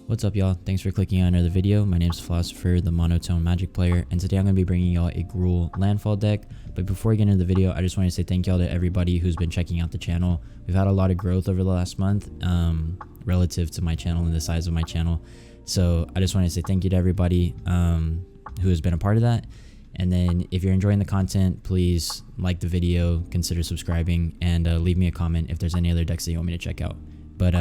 What's up, y'all? Thanks for clicking on another video. My name is Philosopher, the monotone magic player, and today I'm going to be bringing y'all a Gruul Landfall deck. But before we get into the video, I just want to say thank y'all to everybody who's been checking out the channel. We've had a lot of growth over the last month relative to my channel and the size of my channel. So I just want to say thank you to everybody who has been a part of that. And then if you're enjoying the content, please like the video, consider subscribing, and leave me a comment if there's any other decks that you want me to check out. But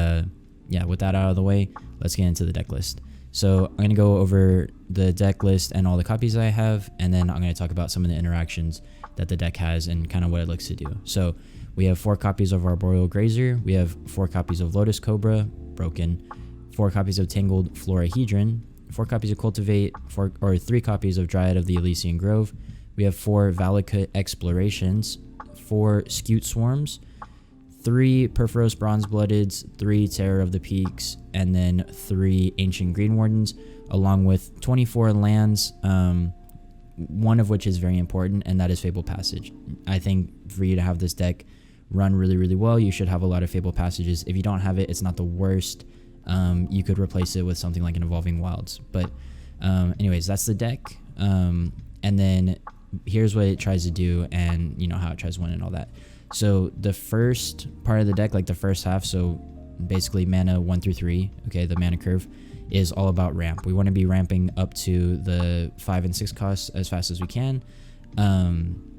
yeah, with that out of the way, let's get into the deck list. So I'm going to go over the deck list and all the copies I have, and then I'm going to talk about some of the interactions that the deck has and kind of what it looks to do. So we have 4 copies of Arboreal Grazer, we have 4 copies of Lotus Cobra, broken, 4 copies of Tangled Florahedron, 4 copies of Cultivate, 3 copies of Dryad of the Elysian Grove. We have 4 Valakut Explorations, 4 Scute Swarms, 3 Perforos Bronze-Bloodeds, 3 Terror of the Peaks, and then 3 Ancient Green Wardens, along with 24 lands, one of which is very important, and that is Fabled Passage. I think for you to have this deck run really, really well, you should have a lot of Fabled Passages. If you don't have it, it's not the worst. You could replace it with something like an Evolving Wilds. But anyways, that's the deck. And then here's what it tries to do and, you know, how it tries to win and all that. So the first part of the deck, like the first half, so basically mana 1 through 3, okay, the mana curve, is all about ramp. We want to be ramping up to the 5 and 6 costs as fast as we can.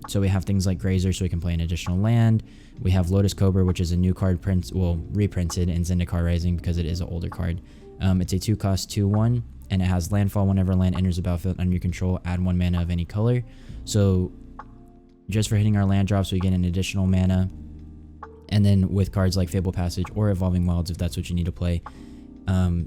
So we have things like Grazer, so we can play an additional land. We have Lotus Cobra, which is a new card reprinted in Zendikar Rising because it is an older card. It's a 2-cost 2/1, and it has Landfall. Whenever land enters the battlefield under your control, add 1 mana of any color. So just for hitting our land drops, we get an additional mana. And then with cards like Fabled Passage or Evolving Wilds, if that's what you need to play,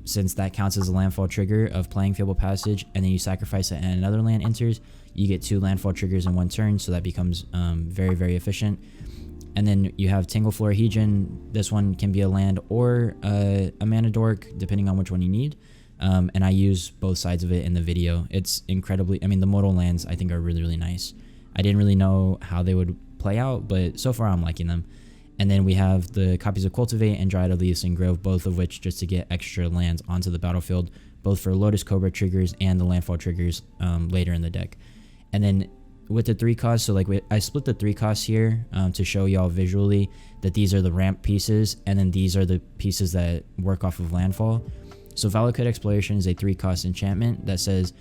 since that counts as a landfall trigger of playing Fabled Passage, and then you sacrifice it and another land enters, you get 2 landfall triggers in 1 turn, so that becomes very, very efficient. And then you have Tangled Florahedron. This one can be a land or a mana dork, depending on which one you need. And I use both sides of it in the video. It's incredibly, I mean, the modal lands I think are really, really nice. I didn't really know how they would play out, but so far I'm liking them. And then we have the copies of Cultivate and Dryad of the Elysian Grove, both of which just to get extra lands onto the battlefield, both for Lotus Cobra triggers and the landfall triggers later in the deck. And then with the 3 costs, so like I split the 3 costs here to show y'all visually that these are the ramp pieces, and then these are the pieces that work off of landfall. So Valakut Exploration is a 3-cost enchantment that says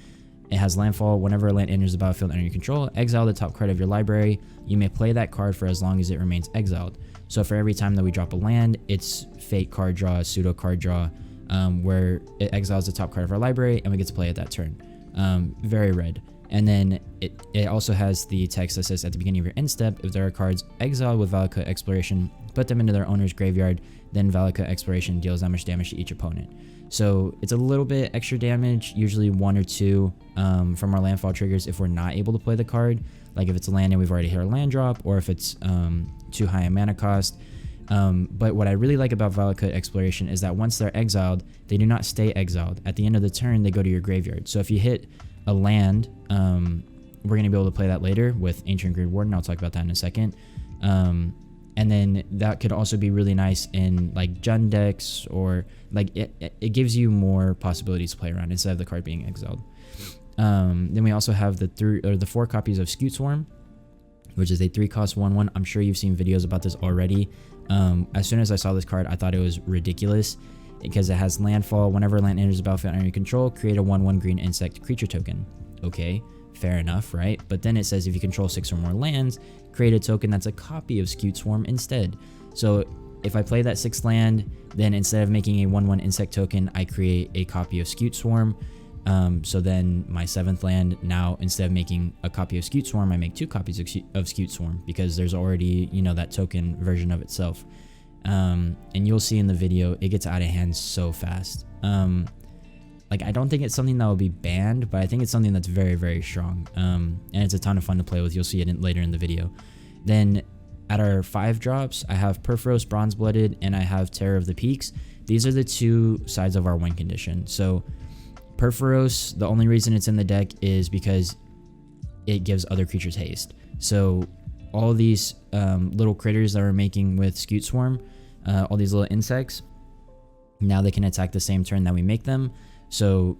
it has landfall. Whenever a land enters the battlefield under your control, exile the top card of your library. You may play that card for as long as it remains exiled. So for every time that we drop a land, it's fake card draw, pseudo card draw, where it exiles the top card of our library and we get to play it that turn. Very red. And then it also has the text that says at the beginning of your end step, if there are cards exiled with Valakut Exploration, put them into their owner's graveyard, then Valakut Exploration deals that much damage to each opponent. So it's a little bit extra damage, usually 1 or 2 from our landfall triggers if we're not able to play the card. Like if it's a land and we've already hit our land drop, or if it's too high a mana cost. But what I really like about Valakut Exploration is that once they're exiled, they do not stay exiled. At the end of the turn, they go to your graveyard. So if you hit a land, we're going to be able to play that later with Ancient Green Warden. I'll talk about that in a second. And then that could also be really nice in like Jund decks, or like it gives you more possibilities to play around instead of the card being exiled. Then we also have the 4 copies of Scute Swarm, which is a 3-cost 1/1. I'm sure you've seen videos about this already. As soon as I saw this card, I thought it was ridiculous because it has landfall. Whenever land enters the battlefield under your control, create a 1/1 green insect creature token. Okay, fair enough, right? But then it says if you control 6 or more lands, create a token that's a copy of Scute Swarm instead. So if I play that 6th land, then instead of making a 1/1 insect token, I create a copy of Scute Swarm. So then my 7th land, now instead of making a copy of Scute Swarm, I make 2 copies of Scute Swarm because there's already, you know, that token version of itself. And you'll see in the video, it gets out of hand so fast. Like, I don't think it's something that will be banned, but I think it's something that's very, very strong. And it's a ton of fun to play with. You'll see it later in the video. Then at our 5 drops, I have Perforos Bronze-Blooded and I have Terror of the Peaks. These are the 2 sides of our win condition. So Perforos, the only reason it's in the deck is because it gives other creatures haste. So all these little critters that we're making with Scute Swarm, all these little insects, now they can attack the same turn that we make them. So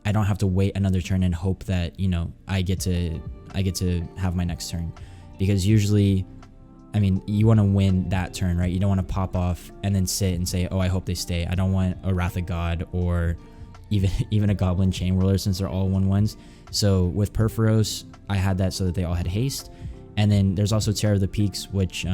I don't have to wait another turn and hope that, you know, I get to have my next turn. Because usually, I mean, you want to win that turn, right? You don't want to pop off and then sit and say, oh, I hope they stay. I don't want a Wrath of God or even a Goblin Chain Whirler, since they're all 1/1s. So with Perforos, I had that so that they all had haste. And then there's also Terror of the Peaks, which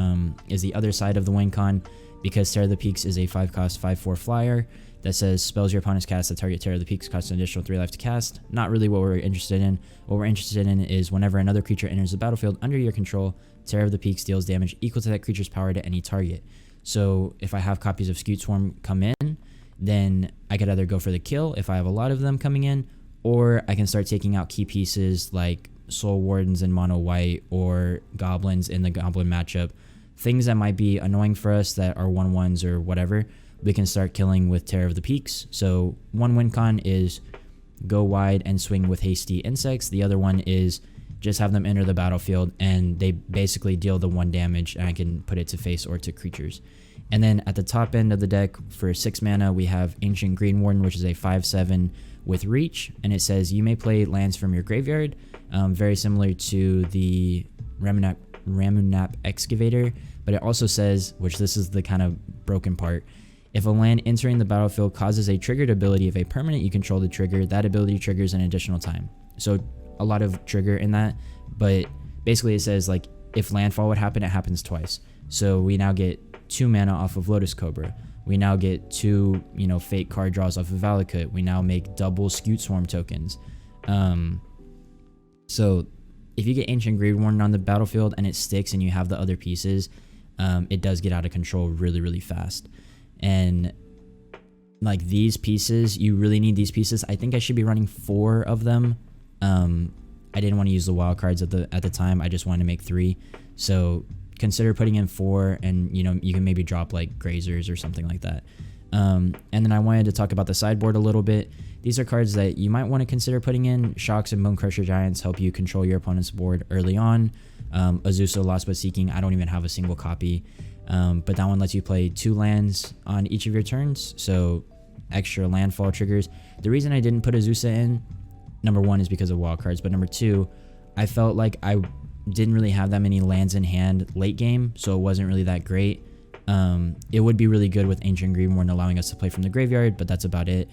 is the other side of the win con, because Terror of the Peaks is a 5-cost 5/4 flyer that says spells your opponents cast that target Terror of the Peaks cost an additional 3 life to cast. Not really what we're interested in. What we're interested in is whenever another creature enters the battlefield under your control, Terror of the Peaks deals damage equal to that creature's power to any target. So if I have copies of Scute Swarm come in, then I could either go for the kill if I have a lot of them coming in, or I can start taking out key pieces like Soul Wardens in mono white or Goblins in the Goblin matchup. Things that might be annoying for us that are 1/1s or whatever, we can start killing with Terror of the Peaks. So one win con is go wide and swing with hasty insects. The other one is just have them enter the battlefield and they basically deal the 1 damage, and I can put it to face or to creatures. And then at the top end of the deck for 6 mana, we have Ancient Green Warden, which is a 5/7 with reach, and it says you may play lands from your graveyard, very similar to the Ramunap Excavator, but it also says, which this is the kind of broken part, if a land entering the battlefield causes a triggered ability of a permanent you control to trigger, that ability triggers an additional time. So a lot of trigger in that, but basically it says like if landfall would happen, it happens twice. So we now get 2 mana off of Lotus Cobra. We now get 2, you know, fake card draws off of Valakut. We now make double Scute Swarm tokens. So if you get Ancient Green Warden on the battlefield and it sticks and you have the other pieces, it does get out of control really, really fast. And like these pieces, you really need these pieces. I think I should be running 4 of them. I didn't want to use the wild cards at the time. I just wanted to make 3. So consider putting in 4, and you know, you can maybe drop like Grazers or something like that. And then I wanted to talk about the sideboard a little bit. These are cards that you might want to consider putting in. Shocks and Bone Crusher Giants help you control your opponent's board early on. Azusa Lost But Seeking, I don't even have a single copy. But that one lets you play 2 lands on each of your turns, so extra landfall triggers. The reason I didn't put Azusa in, number 1 is because of wild cards, but number 2, I felt like I didn't really have that many lands in hand late game, so it wasn't really that great. It would be really good with Ancient Green Warden allowing us to play from the graveyard, but that's about it.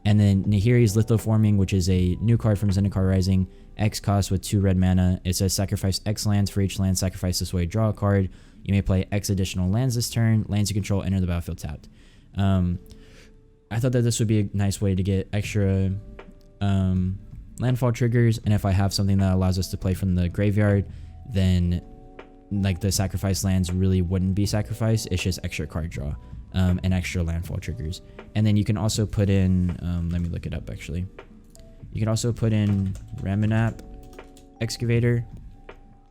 And then Nahiri's Lithoforming, which is a new card from Zendikar Rising, X cost with 2 red mana. It says sacrifice X lands. For each land sacrifice this way, draw a card. You may play X additional lands this turn. Lands you control enter the battlefield tapped. I thought that this would be a nice way to get extra landfall triggers, and if I have something that allows us to play from the graveyard, then like the sacrifice lands really wouldn't be sacrifice. It's just extra card draw and extra landfall triggers. And then you can also put in, let me look it up actually. You can also put in Ramunap Excavator,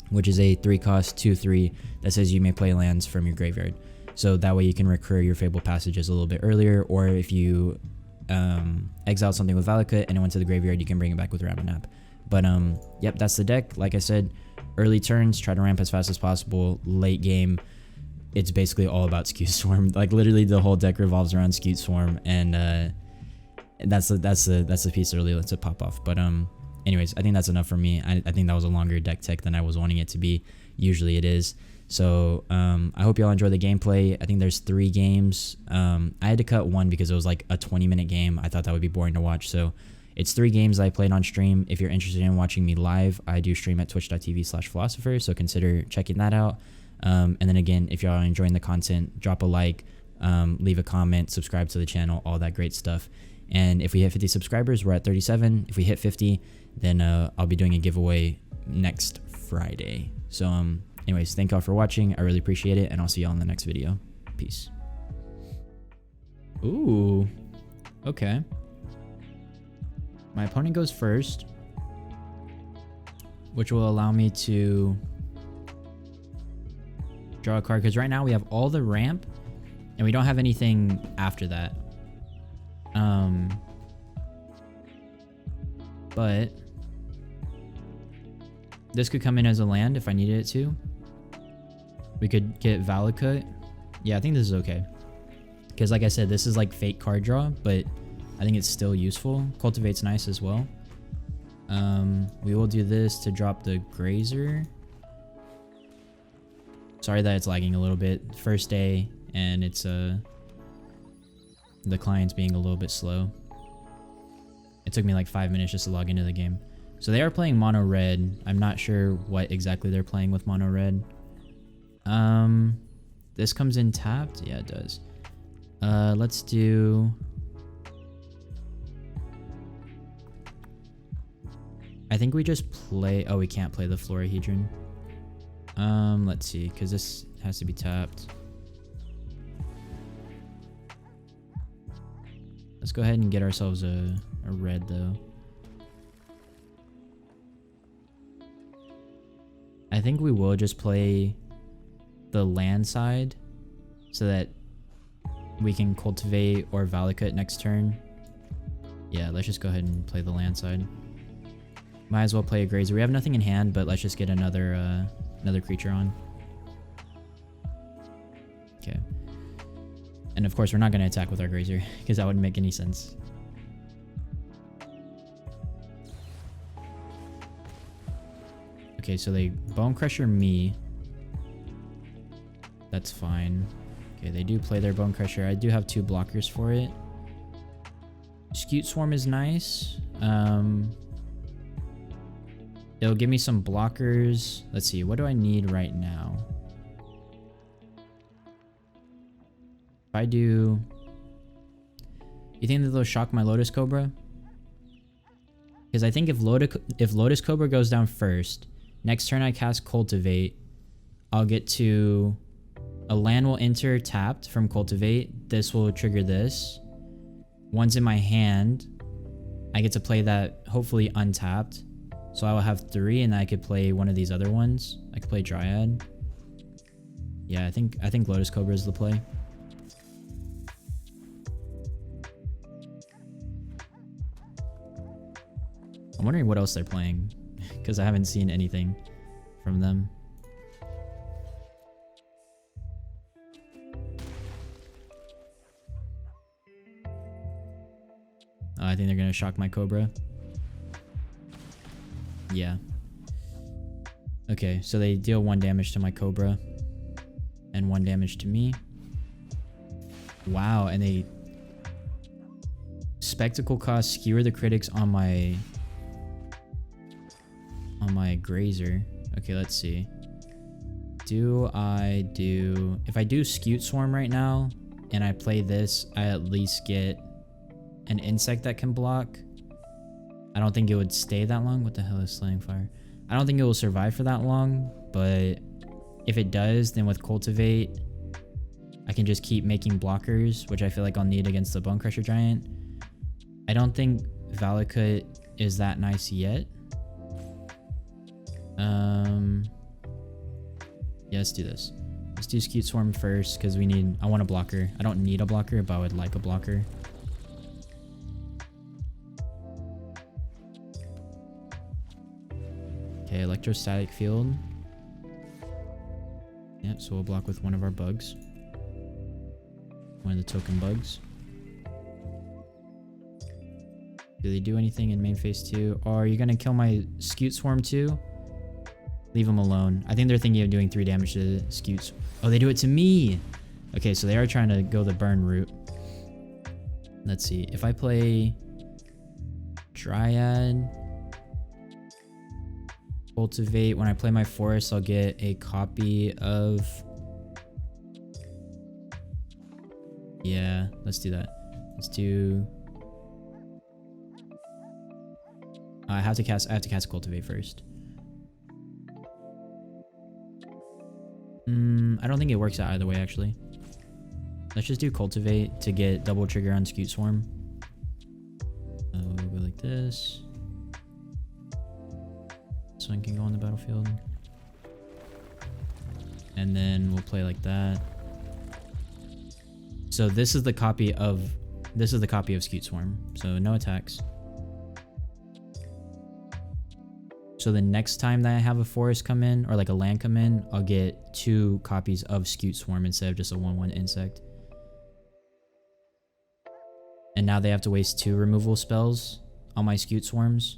which is a 3-cost 2/3 that says you may play lands from your graveyard. So that way you can recur your Fabled Passages a little bit earlier, or if you exile something with Valakut and it went to the graveyard, you can bring it back with Ramunap. But yep, that's the deck. Like I said, early turns, try to ramp as fast as possible. Late game, it's basically all about Scute Swarm. Like literally the whole deck revolves around Scute Swarm, and that's the piece that really lets it pop off. But anyways, I think that's enough for me. I think that was a longer deck tech than I was wanting it to be. Usually it is. So I hope y'all enjoy the gameplay. I think there's 3 games. I had to cut 1 because it was like a 20-minute game. I thought that would be boring to watch. So it's 3 games I played on stream. If you're interested in watching me live, I do stream at twitch.tv/philosopher. So consider checking that out. And then again, if y'all are enjoying the content, drop a like, leave a comment, subscribe to the channel, all that great stuff. And if we hit 50 subscribers, we're at 37. If we hit 50, then I'll be doing a giveaway next Friday. So anyways, thank y'all for watching. I really appreciate it, and I'll see y'all in the next video. Peace. Ooh, okay. My opponent goes first, which will allow me to draw a card, because right now we have all the ramp and we don't have anything after that. But this could come in as a land if I needed it to. We could get Valakut. Yeah, I think this is okay. Because like I said, this is like fake card draw, but I think it's still useful. Cultivate's nice as well. We will do this to drop the Grazer. Sorry that it's lagging a little bit. First day, and it's the client's being a little bit slow. It took me like 5 minutes just to log into the game. So they are playing mono red. I'm not sure what exactly they're playing with mono red. This comes in tapped. Yeah, it does. Let's do. I think we just play. Oh, we can't play the Florahedron. Let's see, because this has to be tapped. Let's go ahead and get ourselves a red though. I think we will just play the land side so that we can cultivate or Valakut next turn. Yeah, let's just go ahead and play the land side. Might as well play a Grazer. We have nothing in hand, but let's just get another creature on. Okay. And of course, we're not going to attack with our Grazer because that wouldn't make any sense. Okay, so they Bone Crusher me. That's fine. Okay, they do play their Bone Crusher. I do have 2 blockers for it. Scute Swarm is nice. It'll give me some blockers. Let's see, what do I need right now? If I do... You think that they'll shock my Lotus Cobra? Because I think if Lotus Cobra goes down first, next turn I cast Cultivate, I'll get to... A land will enter tapped from Cultivate. This will trigger this. Once in my hand, I get to play that hopefully untapped. So I will have 3 and I could play one of these other ones. I could play Dryad. Yeah, I think Lotus Cobra is the play. I'm wondering what else they're playing because I haven't seen anything from them. I think they're gonna shock my Cobra. Yeah. Okay, so they deal 1 damage to my Cobra and 1 damage to me. Wow, and they Spectacle cost skewer the critics on my Grazer. Okay, let's see. If I do Scute Swarm right now and I play this, I at least get an insect that can block. I don't think it would stay that long. What the hell is Slaying Fire? I don't think it will survive for that long, but if it does, then with Cultivate, I can just keep making blockers, which I feel like I'll need against the Bone Crusher Giant. I don't think Valakut is that nice yet. Yeah, let's do this. Let's do Scute Swarm first, because I want a blocker. I don't need a blocker, but I would like a blocker. Okay, Electrostatic Field. Yep, so we'll block with one of our bugs. One of the token bugs. Do they do anything in main phase 2? Or are you going to kill my Scute Swarm too? Leave them alone. I think they're thinking of doing 3 damage to Scutes. Oh, they do it to me! Okay, so they are trying to go the burn route. Let's see. If I play Dryad, Cultivate, when I play my Forest, I'll get a copy of... Yeah, let's do that. Let's do... I have to cast Cultivate first. I don't think it works out either way, actually. Let's just do Cultivate to get double trigger on Scute Swarm. We'll go like this. This one can go on the battlefield. And then we'll play like that. So this is the copy of Scute Swarm. So no attacks. So the next time that I have a forest come in, or like a land come in, I'll get 2 copies of Scute Swarm instead of just a 1/1 insect. And now they have to waste 2 removal spells on my Scute Swarms.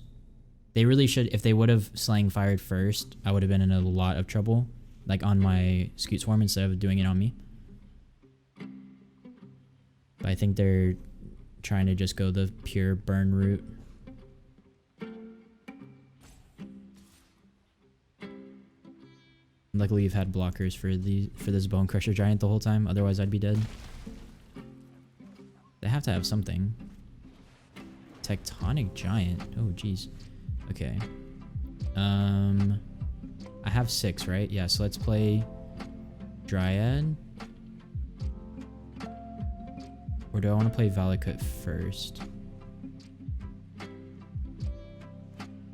They really should, if they would have Slaying Fired first, I would have been in a lot of trouble. Like on my Scute Swarm instead of doing it on me. But I think they're trying to just go the pure burn route. Luckily you've had blockers for this Bone Crusher Giant the whole time, otherwise I'd be dead. They have to have something. Tectonic Giant. Oh jeez. Okay. I have 6, right? Yeah, so let's play Dryad. Or do I want to play Valakut first?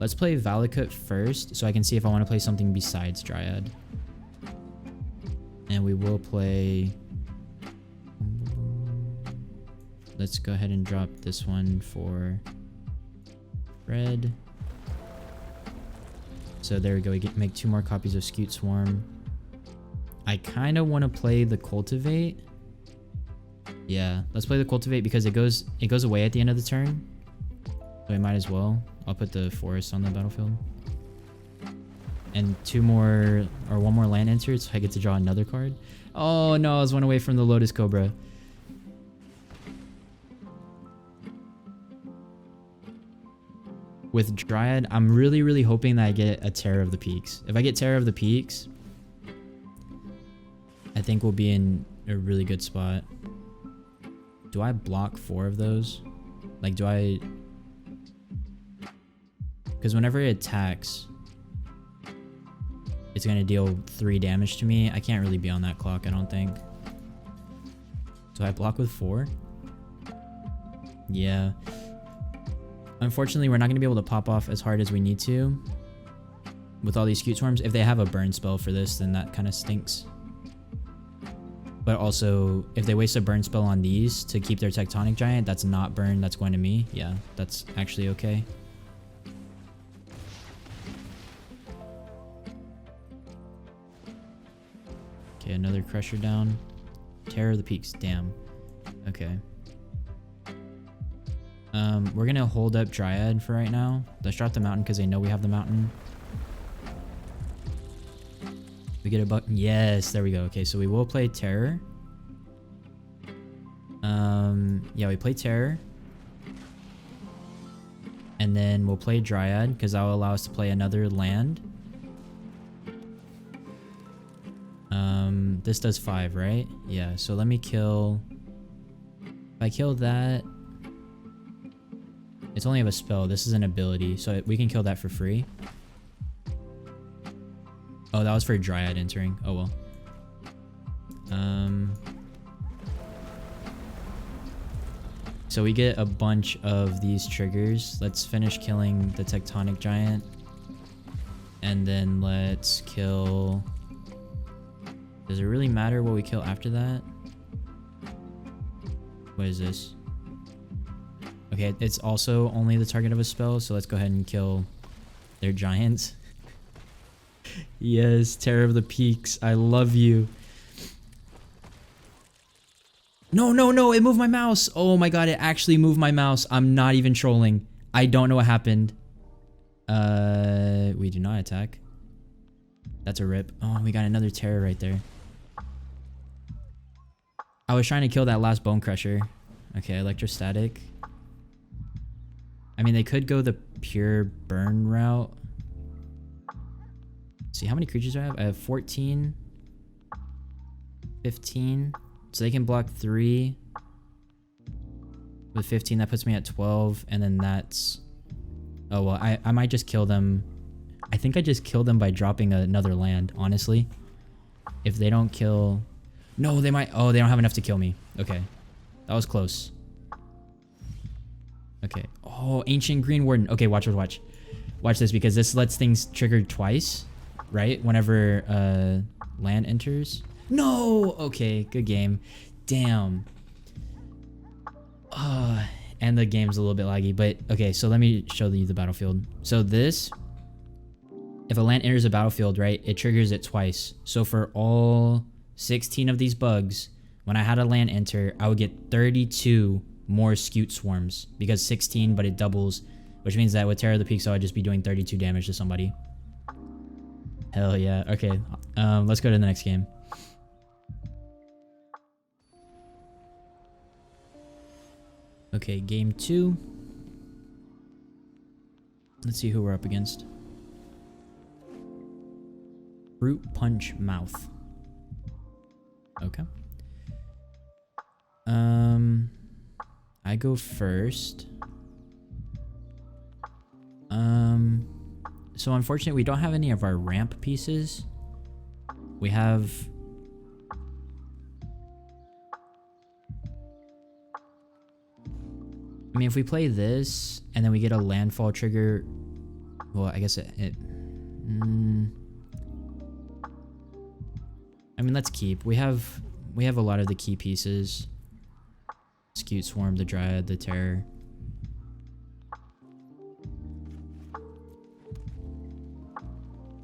Let's play Valakut first so I can see if I want to play something besides Dryad. And we will play... Let's go ahead and drop this one for red. So there we go, we make 2 more copies of Scute Swarm. I kind of want to play the Cultivate. Yeah, let's play the Cultivate because it goes away at the end of the turn. So I might as well. I'll put the Forest on the battlefield. And 2 more, or 1 more land entered, so I get to draw another card. Oh no, I was 1 away from the Lotus Cobra. With Dryad, I'm really hoping that I get a Terror of the Peaks. If I get Terror of the Peaks, I think we'll be in a really good spot. Do I block 4 of those? Like, do I... Because whenever it attacks, it's going to deal 3 damage to me. I can't really be on that clock, I don't think. Do I block with 4? Yeah. Unfortunately, we're not going to be able to pop off as hard as we need to with all these Scute Swarms. If they have a burn spell for this, then that kind of stinks. But also, if they waste a burn spell on these to keep their Tectonic Giant, that's not burn, that's going to me. Yeah, that's actually okay. Okay, another Crusher down. Terror of the Peaks, damn. Okay. We're gonna hold up Dryad for right now. Let's drop the Mountain because they know we have the Mountain. We get a button. Yes, there we go. Okay, so we will play Terror. Yeah, we play Terror. And then we'll play Dryad because that will allow us to play another land. This does 5, right? Yeah, so let me kill... If I kill that... It's only have a spell. This is an ability, so we can kill that for free. Oh, that was for Dryad entering. Oh well. So we get a bunch of these triggers. Let's finish killing the Tectonic Giant. And then let's kill... Does it really matter what we kill after that? What is this? Okay, it's also only the target of a spell, so let's go ahead and kill their giants. Yes, Terror of the Peaks. I love you. No, it moved my mouse. Oh my god, it actually moved my mouse. I'm not even trolling. I don't know what happened. We do not attack. That's a rip. Oh, we got another Terror right there. I was trying to kill that last Bone Crusher. Okay, Electrostatic. I mean, they could go the pure burn route. Let's see, how many creatures do I have? I have 14. 15. So they can block 3. With 15, that puts me at 12. And then that's... Oh, well, I might just kill them. I think I just killed them by dropping another land, honestly. If they don't kill... No, they might... Oh, they don't have enough to kill me. Okay. That was close. Okay. Oh, Ancient Green Warden. Okay, watch. Watch this, because this lets things trigger twice, right? Whenever land enters. No! Okay, good game. Damn. And the game's a little bit laggy, but okay, so let me show you the battlefield. So this if a land enters a battlefield, right, it triggers it twice. So for all 16 of these bugs, when I had a land enter, I would get 32 more Scute Swarms because 16, but it doubles, which means that with Terror of the Peaks, I would just be doing 32 damage to somebody. Hell yeah. Okay, let's go to the next game. Okay, game 2. Let's see who we're up against. Fruit Punch Mouth. Okay. I go first. So unfortunately, we don't have any of our ramp pieces. We have... I mean, if we play this, and then we get a landfall trigger... Well, I guess I mean, let's keep. We have a lot of the key pieces. Scute Swarm, the Dryad, the Terror.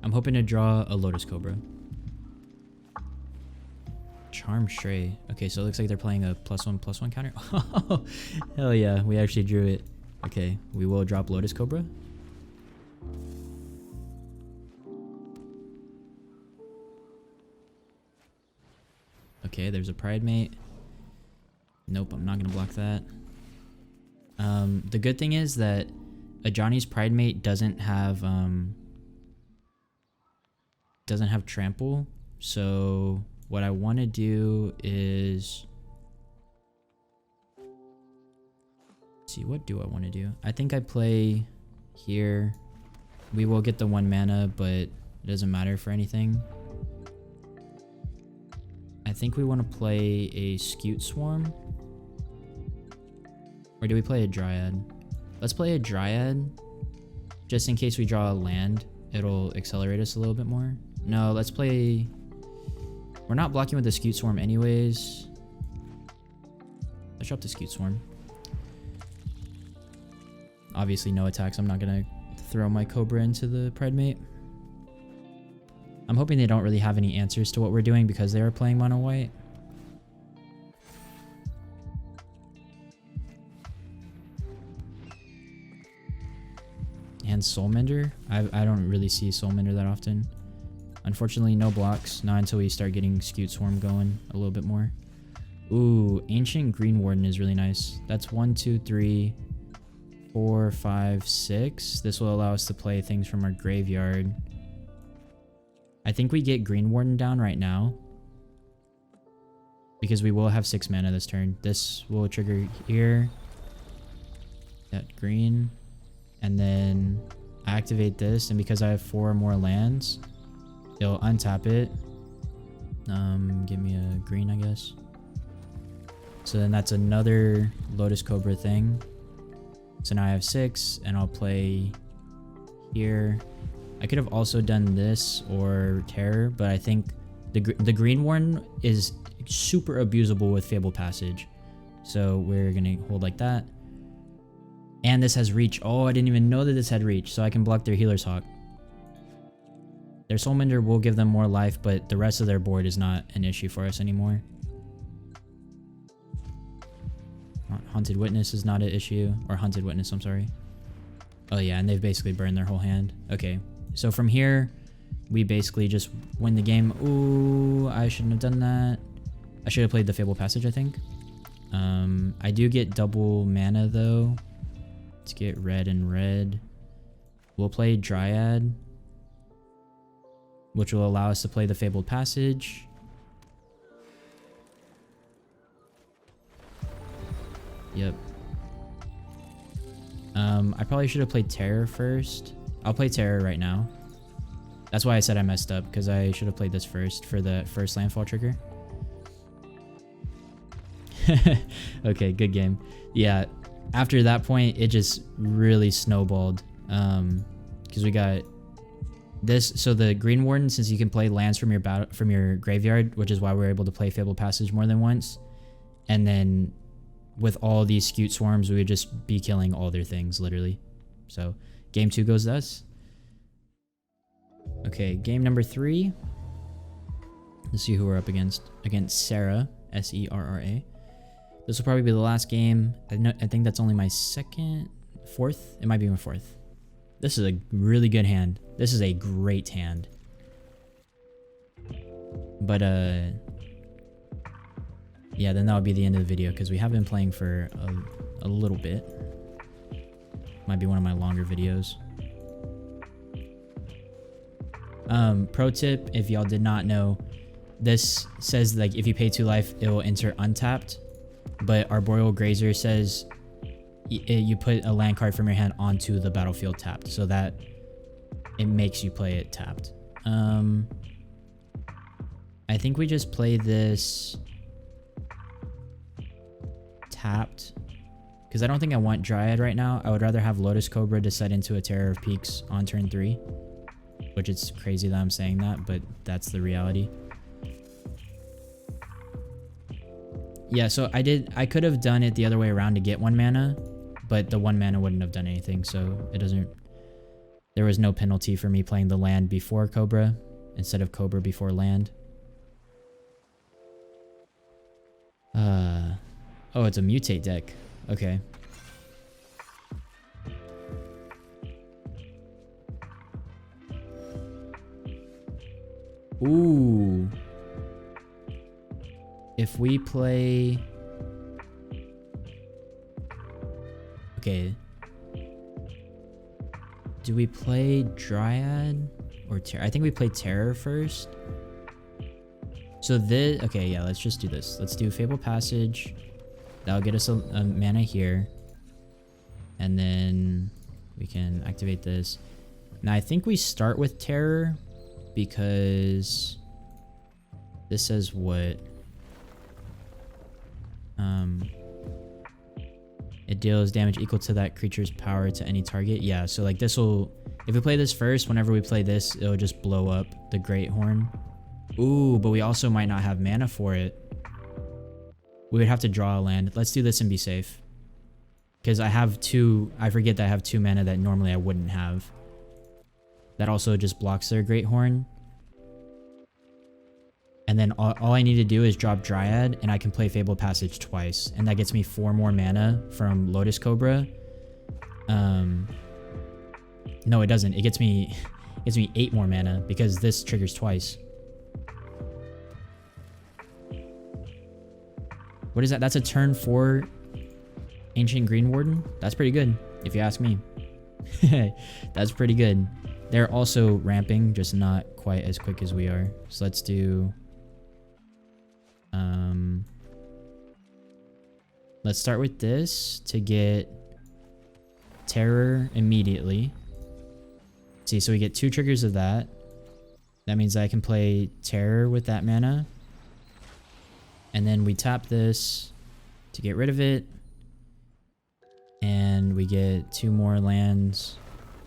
I'm hoping to draw a Lotus Cobra. Charm Stray. Okay, so it looks like they're playing a +1/+1 counter. Hell yeah, we actually drew it. Okay, we will drop Lotus Cobra. Okay, there's a Pride Mate. Nope, I'm not gonna block that. The good thing is that a Johnny's Pride Mate doesn't have trample. So what I want to do is... Let's see, what do I want to do? I think I play here. We will get the 1 mana, but it doesn't matter for anything. I think we want to play a Scute Swarm. Or do we play a Dryad? Let's play a Dryad. Just in case we draw a land, it'll accelerate us a little bit more. No, let's play... We're not blocking with the Scute Swarm anyways. Let's drop the Scute Swarm. Obviously no attacks. I'm not gonna throw my Cobra into the Pride Mate. I'm hoping they don't really have any answers to what we're doing because they are playing mono white. And Soulmender. I don't really see Soulmender that often. Unfortunately, no blocks. Not until we start getting Scute Swarm going a little bit more. Ooh, Ancient Green Warden is really nice. That's 1, 2, 3, 4, 5, 6. This will allow us to play things from our graveyard. I think we get Green Warden down right now, because we will have 6 mana this turn. This will trigger here. That green. And then activate this, and because I have 4 more lands, it'll untap it. Give me a green, I guess. So then that's another Lotus Cobra thing. So now I have 6, and I'll play here. I could have also done this or Terror, but I think the Green Warden is super abusable with Fabled Passage. So we're gonna hold like that. And this has reach. Oh, I didn't even know that this had reach, so I can block their Healer's Hawk. Their Soulmender will give them more life, but the rest of their board is not an issue for us anymore. Haunted Witness is not an issue. Or Haunted Witness, I'm sorry. Oh yeah, and they've basically burned their whole hand. Okay, so from here, we basically just win the game. Ooh, I shouldn't have done that. I should have played the Fabled Passage, I think. I do get double mana though. Let's get red and red. We'll play Dryad, which will allow us to play the Fabled Passage. Yep. I probably should have played Terror first. I'll play Terror right now. That's why I said I messed up, because I should have played this first for the first landfall trigger. Okay, good game. Yeah, after that point, it just really snowballed. Because we got this. So the Green Warden, since you can play lands from your graveyard, which is why we're able to play Fabled Passage more than once. And then with all these Scute Swarms, we would just be killing all their things, literally. So game 2 goes to us. Okay, game number 3. Let's see who we're up against. Against Serra, S-E-R-R-A. This will probably be the last game. I think that's only my fourth. It might be my fourth. This is a really good hand. This is a great hand. But yeah, then that'll be the end of the video because we have been playing for a little bit. Might be one of my longer videos. Pro tip, if y'all did not know, this says like if you pay 2 life, it will enter untapped. But Arboreal Grazer says you put a land card from your hand onto the battlefield tapped, so that it makes you play it tapped. I think we just play this tapped because I don't think I want Dryad right now. I would rather have Lotus Cobra to set into a Terror of Peaks on turn 3, which it's crazy that I'm saying that, but that's the reality. Yeah, so I could have done it the other way around to get 1 mana, but the 1 mana wouldn't have done anything, so it doesn't. There was no penalty for me playing the land before Cobra instead of Cobra before land. Oh, it's a mutate deck. Okay. Ooh. If we play... Okay. Do we play Dryad or Terror? I think we play Terror first. So this... Okay, yeah, let's just do this. Let's do Fable Passage. That'll get us a mana here. And then we can activate this. Now, I think we start with Terror because this says what? It deals damage equal to that creature's power to any target. Yeah, so like this will... If we play this first, whenever we play this, it'll just blow up the Great Horn. Ooh, but we also might not have mana for it. We would have to draw a land. Let's do this and be safe. Because I have 2... I forget that I have 2 mana that normally I wouldn't have. That also just blocks their Great Horn. And then all I need to do is drop Dryad, and I can play Fable Passage twice. And that gets me 4 more mana from Lotus Cobra. No, it doesn't. It gets me 8 more mana because this triggers twice. What is that? That's a turn 4 Ancient Green Warden? That's pretty good, if you ask me. That's pretty good. They're also ramping, just not quite as quick as we are. So let's do... let's start with this to get Terror immediately. See, so we get 2 triggers of that. That means I can play Terror with that mana. And then we tap this to get rid of it. And we get 2 more lands.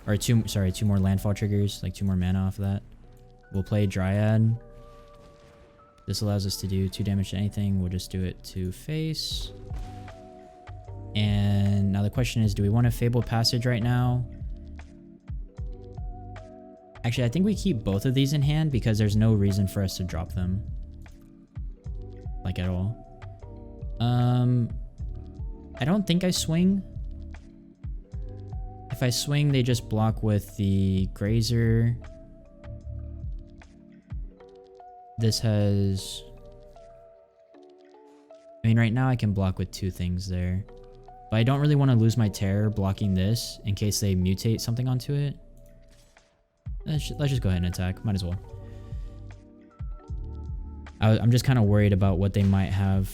Or 2 more landfall triggers, like 2 more mana off of that. We'll play Dryad. This allows us to do 2 damage to anything. We'll just do it to face. And now the question is, do we want a Fable Passage right now? Actually, I think we keep both of these in hand because there's no reason for us to drop them. Like at all. I don't think I swing. If I swing, they just block with the Grazer. This has... I mean, right now I can block with 2 things there. But I don't really want to lose my Terror blocking this in case they mutate something onto it. Let's just go ahead and attack. Might as well. I'm just kind of worried about what they might have.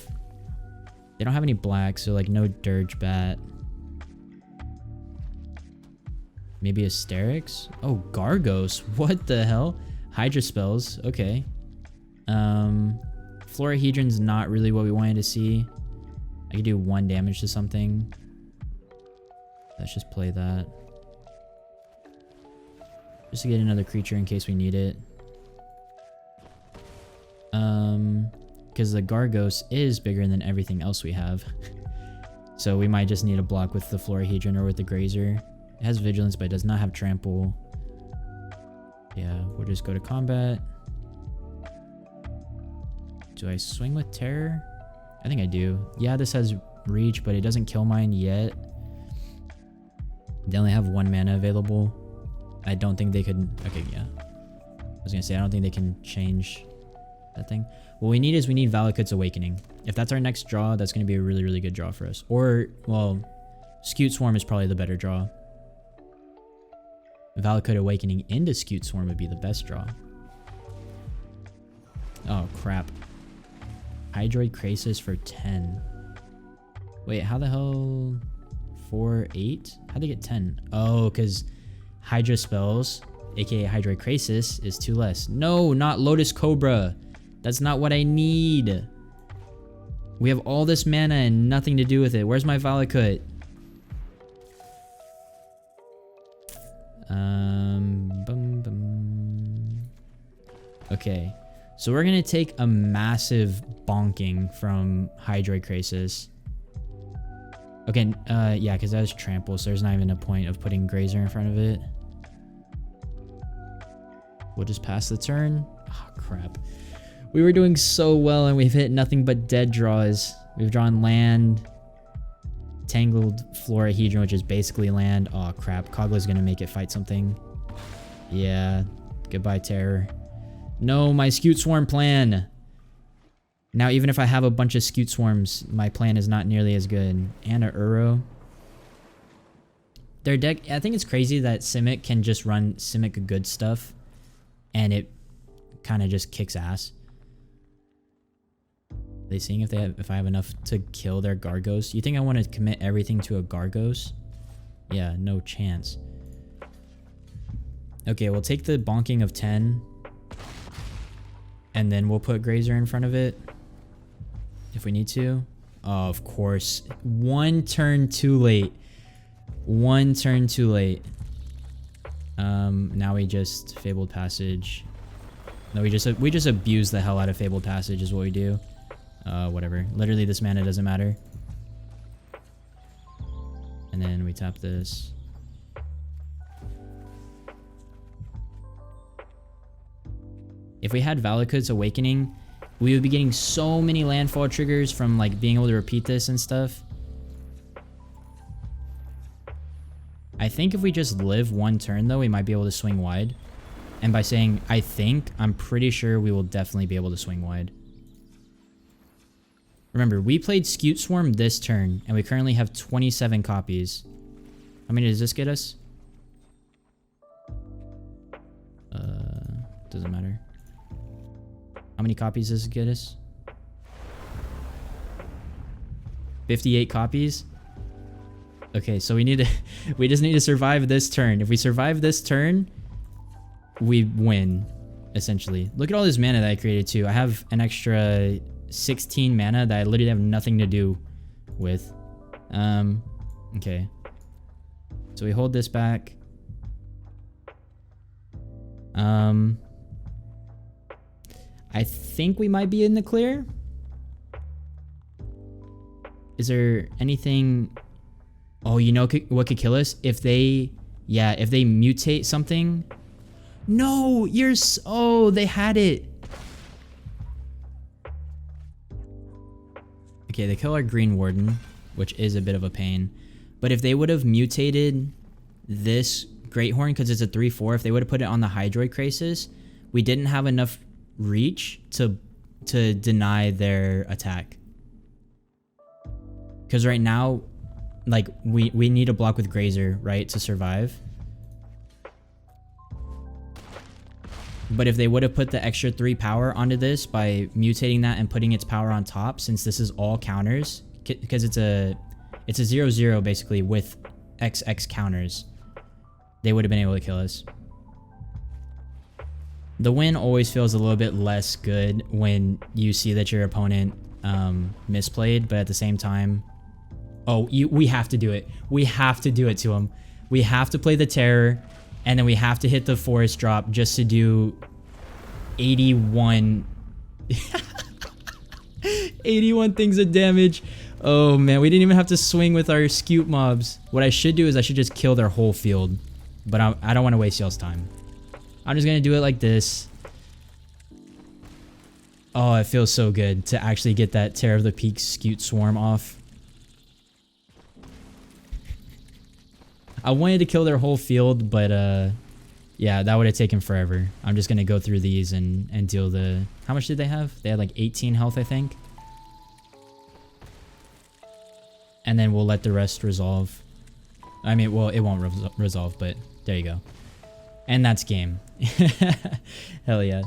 They don't have any black, so like no Dirge Bat. Maybe Asterix? Oh, Gargos. What the hell? Hydra spells. Okay. Florahedron's not really what we wanted to see. I could do 1 damage to something. Let's just play that. Just to get another creature in case we need it. Because the Gargos is bigger than everything else we have. So we might just need a block with the Florahedron or with the Grazer. It has Vigilance, but it does not have Trample. Yeah, we'll just go to combat. Do I swing with terror? I think I do. Yeah, this has reach, but it doesn't kill mine yet. They only have 1 mana available. I don't think they could... Okay, yeah. I was gonna say, I don't think they can change that thing. What we need is we need Valakut's Awakening. If that's our next draw, that's gonna be a really, really good draw for us. Or, well, Scute Swarm is probably the better draw. Valakut Awakening into Scute Swarm would be the best draw. Oh, crap. Hydroid Krasis for 10. Wait, how the hell... 4, 8? How'd they get 10? Oh, because Hydra spells, aka Hydroid Krasis, is 2 less. No, not Lotus Cobra. That's not what I need. We have all this mana and nothing to do with it. Where's my Valakut? Okay, so we're gonna take a massive bonking from Hydroid Krasis. Okay, yeah, because that was trample, so there's not even a point of putting Grazer in front of it. We'll just pass the turn. Oh, crap. We were doing so well, and we've hit nothing but dead draws. We've drawn land, Tangled Florahedron, which is basically land. Oh, crap. Kogla's gonna make it fight something. Yeah, goodbye, Terror. No, my Scute Swarm plan. Now, even if I have a bunch of Scute Swarms, my plan is not nearly as good. And a Uro. Their deck, I think it's crazy that Simic can just run Simic good stuff, and it kind of just kicks ass. Are they seeing if I have enough to kill their Gargos? You think I want to commit everything to a Gargos? Yeah, no chance. Okay, we'll take the bonking of 10, and then we'll put Grazer in front of it if we need to. Oh, of course. 1 turn too late. 1 turn too late. Now we just Fabled Passage. No, we just abuse the hell out of Fabled Passage is what we do. Whatever. Literally, this mana doesn't matter. And then we tap this. If we had Valakut's Awakening, we would be getting so many landfall triggers from like being able to repeat this and stuff. I think if we just live 1 turn though, we might be able to swing wide. And by saying I think, I'm pretty sure we will definitely be able to swing wide. Remember, we played Scute Swarm this turn, and we currently have 27 copies. How many does this get us? Doesn't matter. How many copies does it get us? 58 copies? Okay, so we need to we just need to survive this turn. If we survive this turn, we win, essentially. Look at all this mana that I created too. I have an extra 16 mana that I literally have nothing to do with. Okay. So we hold this back. I think we might be in the clear. Is there anything... Oh, you know what could kill us? If they... Yeah, if they mutate something. No! You're so... Oh, they had it. Okay, they kill our Green Warden, which is a bit of a pain. But if they would have mutated this Great Horn, because it's a 3/4, if they would have put it on the Hydroid Krasis, we didn't have enough reach to deny their attack. Because right now, like, we need a block with Grazer, right, to survive. But if they would have put the extra 3 power onto this by mutating that and putting its power on top, since this is all counters, because it's a 0/0 basically with XX counters, they would have been able to kill us. The win always feels a little bit less good when you see that your opponent misplayed, but at the same time, we have to do it. We have to do it to him. We have to play the Terror, and then we have to hit the Forest Drop just to do 81 81 things of damage. Oh man, we didn't even have to swing with our Scute mobs. What I should do is I should just kill their whole field, but I don't want to waste y'all's time. I'm just gonna do it like this. Oh, it feels so good to actually get that Terror of the Peak Scute Swarm off. I wanted to kill their whole field, but yeah, that would have taken forever. I'm just gonna go through these and deal the... How much did they have? They had like 18 health, I think. And then we'll let the rest resolve. I mean, well, it won't resolve, but there you go. And that's game. Hell yeah.